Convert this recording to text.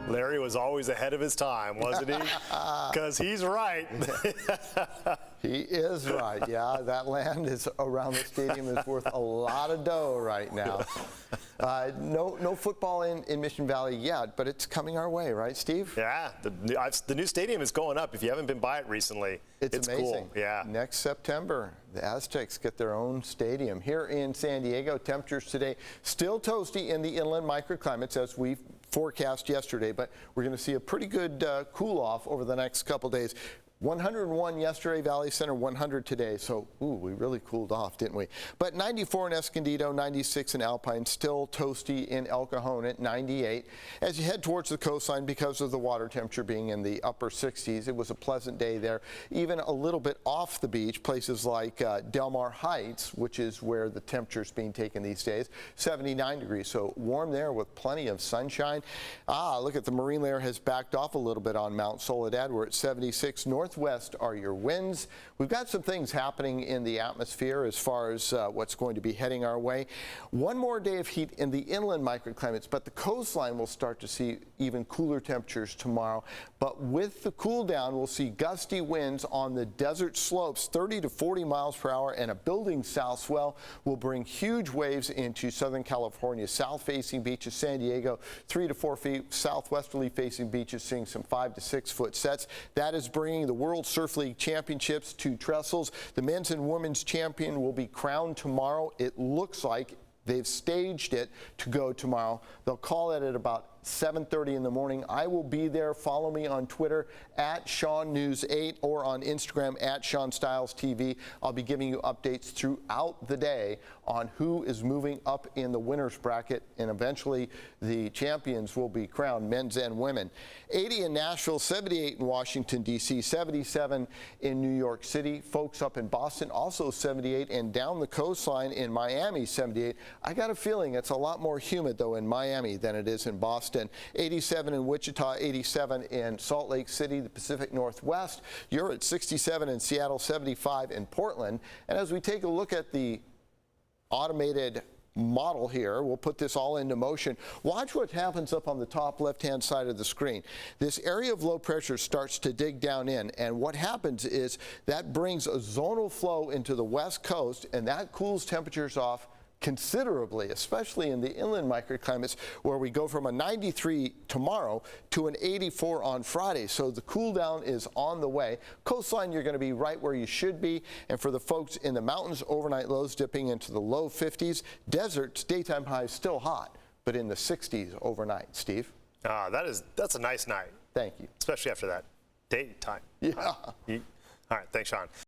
Larry was always ahead of his time, wasn't he? Because he's right. He is right. Yeah, that land is around the stadium is worth a lot of dough right now. No football in Mission Valley yet, but it's coming our way, right, Steve? Yeah, the new stadium is going up. If you haven't been by it recently, it's amazing. Cool. Yeah. Next September, the Aztecs get their own stadium. Here in San Diego, temperatures today still toasty in the inland microclimates as we forecast yesterday, but we're going to see a pretty good cool off over the next couple days. 101 yesterday, Valley Center 100 today, so we really cooled off, didn't we? But 94 in Escondido, 96 in Alpine, still toasty in El Cajon at 98. As you head towards the coastline, because of the water temperature being in the upper 60s, it was a pleasant day there. Even a little bit off the beach, places like Del Mar Heights, which is where the temperature is being taken these days, 79 degrees, so warm there with plenty of sunshine. Look at the marine layer has backed off a little bit on Mount Soledad. We're at 76. Northwest are your winds. We've got some things happening in the atmosphere as far as what's going to be heading our way. One more day of heat in the inland microclimates, but the coastline will start to see even cooler temperatures tomorrow. But with the cool down, we'll see gusty winds on the desert slopes, 30 to 40 miles per hour, and a building south swell will bring huge waves into Southern California. South-facing beaches, San Diego, 3 to 4 feet. Southwesterly facing beaches seeing some 5 to 6 foot sets. That is bringing the World Surf League Championships to trestles. The men's and women's champion will be crowned tomorrow. It looks like they've staged it to go tomorrow. They'll call it at about 7:30 in the morning. I will be there. Follow me on Twitter at SeanNews8 or on Instagram at SeanStylesTV. I'll be giving you updates throughout the day on who is moving up in the winners bracket, and eventually the champions will be crowned, men's and women. 80 in Nashville, 78 in Washington, D.C., 77 in New York City. Folks up in Boston also 78, and down the coastline in Miami 78. I got a feeling it's a lot more humid though in Miami than it is in Boston. 87 in Wichita, 87 in Salt Lake City, the Pacific Northwest. You're at 67 in Seattle, 75 in Portland. And as we take a look at the automated model here, we'll put this all into motion. Watch what happens up on the top left-hand side of the screen. This area of low pressure starts to dig down in, and what happens is that brings a zonal flow into the west coast, and that cools temperatures off considerably, especially in the inland microclimates, where we go from a 93 tomorrow to an 84 on Friday. So the cool down is on the way. Coastline, you're going to be right where you should be. And for the folks in the mountains, overnight lows dipping into the low 50s. Deserts, daytime highs still hot, but in the 60s overnight. Steve? That's a nice night. Thank you. Especially after that daytime. Yeah. All right, thanks, Sean.